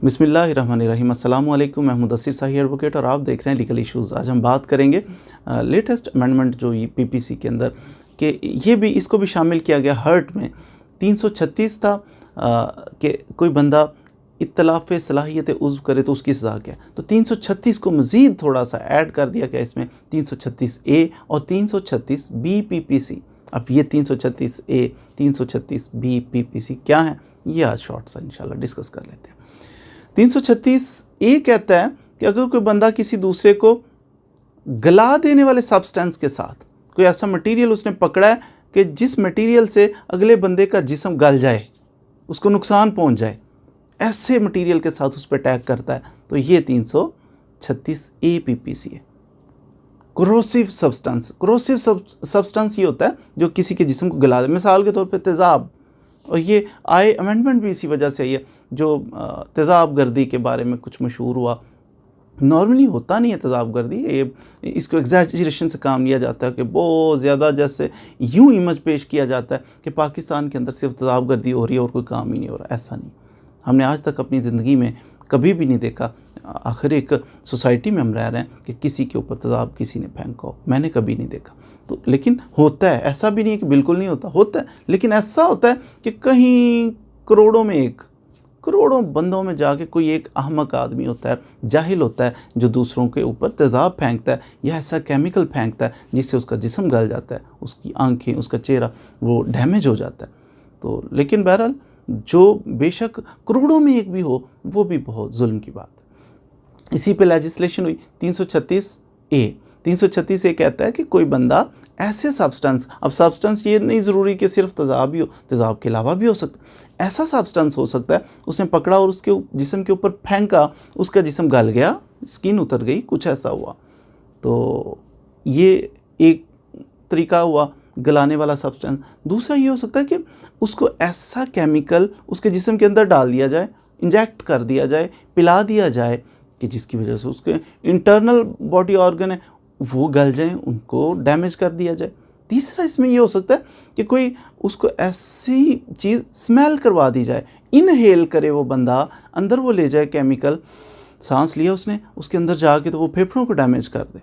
बिस्मिल्लाहिर्रहमानिर्रहीम। अस्सलाम वालेकुम। मैं मुदस्सिर शाही एडवोकेट और आप देख रहे हैं लीगल इश्यूज़। आज हम बात करेंगे लेटेस्ट अमेंडमेंट जो ये पीपीसी के अंदर कि ये भी इसको भी शामिल किया गया हर्ट में 336 था कि कोई बंदा इत्तलाफ़ सलाहियत उज़्व करे तो उसकी सज़ा क्या है। तो 336 को मज़ीद थोड़ा सा ऐड कर दिया गया इसमें 336A और 336B पीपीसी। अब ये 336A 336B पीपीसी क्या है ये आज शॉर्ट सा इंशाल्लाह डिस्कस कर लेते हैं। 336A कहता है कि अगर कोई बंदा किसी दूसरे को गला देने वाले सब्सटेंस के साथ कोई ऐसा मटेरियल उसने पकड़ा है कि जिस मटेरियल से अगले बंदे का जिस्म गल जाए, उसको नुकसान पहुंच जाए, ऐसे मटेरियल के साथ उस पर अटैक करता है, तो ये 336A पीपीसी है। कोरोसिव सब्सटेंस ये होता है जो किसी के जिस्म को गला दे, मिसाल के तौर पे तेज़ाब, और ये आए अमेंडमेंट भी इसी वजह से आई है। जो तेज़ाब गर्दी के बारे में कुछ मशहूर हुआ, नॉर्मली होता नहीं है तेज़ाब गर्दी, ये इसको एग्जैजरेशन से काम लिया जाता है कि बहुत ज़्यादा जैसे यूँ इमेज पेश किया जाता है कि पाकिस्तान के अंदर सिर्फ तेज़ाब गर्दी हो रही है और कोई काम ही नहीं हो रहा। ऐसा नहीं, हमने आज तक अपनी ज़िंदगी में कभी भी नहीं देखा। आखिर एक सोसाइटी में हम रह रहे हैं कि किसी के ऊपर तेज़ाब किसी ने फेंका हो, मैंने कभी नहीं देखा। तो लेकिन होता है, ऐसा भी नहीं है कि बिल्कुल नहीं होता, होता है। लेकिन ऐसा होता है कि कहीं करोड़ों में एक, करोड़ों बंदों में जाके कोई एक अहमक आदमी होता है, जाहिल होता है, जो दूसरों के ऊपर तेज़ाब फेंकता है या ऐसा केमिकल फेंकता है जिससे उसका जिस्म गल जाता है, उसकी आंखें, उसका चेहरा वो डैमेज हो जाता है। तो लेकिन बहरहाल जो बेशक करोड़ों में एक भी हो, वो भी बहुत जुल्म की बात है। इसी पे लेजिस्लेशन हुई 336A। 336A कहता है कि कोई बंदा ऐसे सब्सटेंस, अब सब्सटेंस ये नहीं ज़रूरी कि सिर्फ तेज़ाब ही हो, तेज़ाब के अलावा भी हो सकता है। ऐसा सब्सटेंस हो सकता है उसने पकड़ा और उसके जिस्म के ऊपर फेंका, उसका जिस्म गल गया, स्किन उतर गई, कुछ ऐसा हुआ। तो ये एक तरीका हुआ गलाने वाला सब्सटेंस। दूसरा ये हो सकता है कि उसको ऐसा केमिकल उसके जिस्म के अंदर डाल दिया जाए, इंजेक्ट कर दिया जाए, पिला दिया जाए कि जिसकी वजह से उसके इंटरनल बॉडी ऑर्गन है वो गल जाएं, उनको डैमेज कर दिया जाए। तीसरा इसमें ये हो सकता है कि कोई उसको ऐसी चीज़ स्मेल करवा दी जाए, इनहेल करे वो बंदा, अंदर वो ले जाए केमिकल, सांस लिया उसने, उसके अंदर जाके तो वो फेफड़ों को डैमेज कर दे।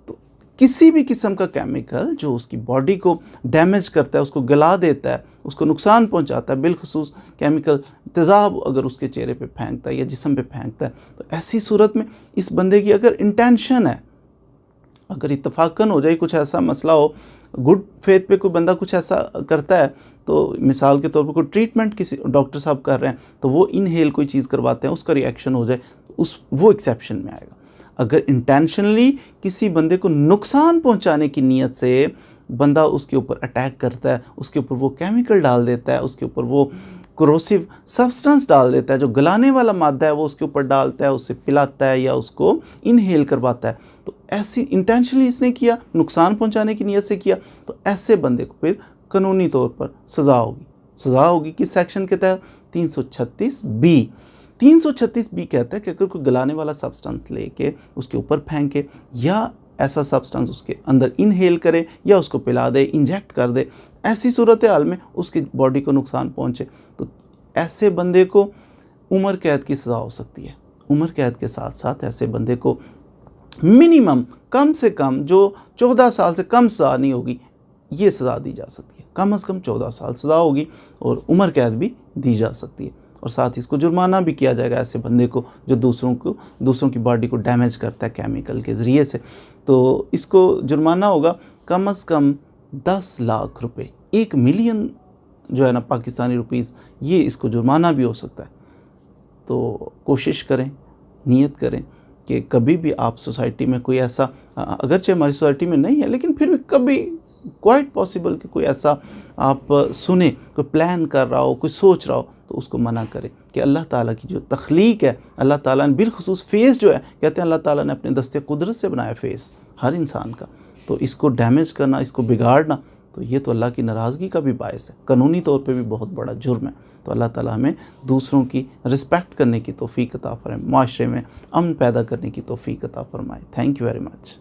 तो किसी भी किस्म का केमिकल जो उसकी बॉडी को डैमेज करता है, उसको गला देता है, उसको नुकसान पहुंचाता है, बिलखुसूस केमिकल तेज़ाब अगर उसके चेहरे पे फेंकता है या जिस्म पे फेंकता है, तो ऐसी सूरत में इस बंदे की अगर इंटेंशन है, अगर इत्तफाकन हो जाए, कुछ ऐसा मसला हो, गुड फेथ पे कोई बंदा कुछ ऐसा करता है, तो मिसाल के तौर पर कोई ट्रीटमेंट किसी डॉक्टर साहब कर रहे हैं तो वो इनहेल कोई चीज़ करवाते हैं, उसका रिएक्शन हो जाए, वो एक्सेप्शन में आएगा। अगर इंटेंशनली किसी बंदे को नुकसान पहुंचाने की नीयत से बंदा उसके ऊपर अटैक करता है, उसके ऊपर वो केमिकल डाल देता है, उसके ऊपर वो कोरोसिव सब्सटेंस डाल देता है, जो गलाने वाला मादा है वो उसके ऊपर डालता है, उसे पिलाता है या उसको इनहेल करवाता है, तो ऐसी इंटेंशनली इसने किया, नुकसान पहुंचाने की नीयत से किया, तो ऐसे बंदे को फिर कानूनी तौर पर सज़ा होगी। सज़ा होगी किस सेक्शन के तहत? 336B। 336B कहता है कि अगर कोई गलाने वाला सब्सटेंस लेके उसके ऊपर फेंके या ऐसा सब्सटेंस उसके अंदर इनहेल करे या उसको पिला दे, इंजेक्ट कर दे, ऐसी सूरत हाल में उसकी बॉडी को नुकसान पहुंचे, तो ऐसे बंदे को उम्र कैद की सज़ा हो सकती है। उम्र कैद के साथ साथ ऐसे बंदे को मिनिमम, कम से कम, जो 14 साल से कम सज़ा नहीं होगी, ये सज़ा दी जा सकती है। कम से कम 14 साल सज़ा होगी और उम्र कैद भी दी जा सकती है, और साथ ही इसको जुर्माना भी किया जाएगा ऐसे बंदे को जो दूसरों की बॉडी को डैमेज करता है केमिकल के ज़रिए से। तो इसको जुर्माना होगा कम से कम 10 लाख रुपए, 1 मिलियन जो है ना पाकिस्तानी रुपीस, ये इसको जुर्माना भी हो सकता है। तो कोशिश करें, नियत करें कि कभी भी आप सोसाइटी में कोई ऐसा, अगरचे हमारी सोसाइटी में नहीं है लेकिन फिर भी कभी क्वाइट पॉसिबल कि कोई ऐसा आप सुने, कोई प्लान कर रहा हो, कोई सोच रहा हो, तो उसको मना करें कि अल्लाह ताला की जो तख्लीक है, अल्लाह ताला ने बिलखुसूस फेस जो है, कहते हैं अल्लाह ताला ने अपने दस्ते कुदरत से बनाया फेस हर इंसान का, तो इसको डैमेज करना, इसको बिगाड़ना, तो ये तो अल्लाह की नाराज़गी का भी बायस है, कानूनी तौर पे भी बहुत बड़ा जुर्म है। तो अल्लाह ताला हमें दूसरों की रिस्पेक्ट करने की तौफीक अता फरमाए, माशरे में अमन पैदा करने की तौफीक अता फरमाए। Thank you very much.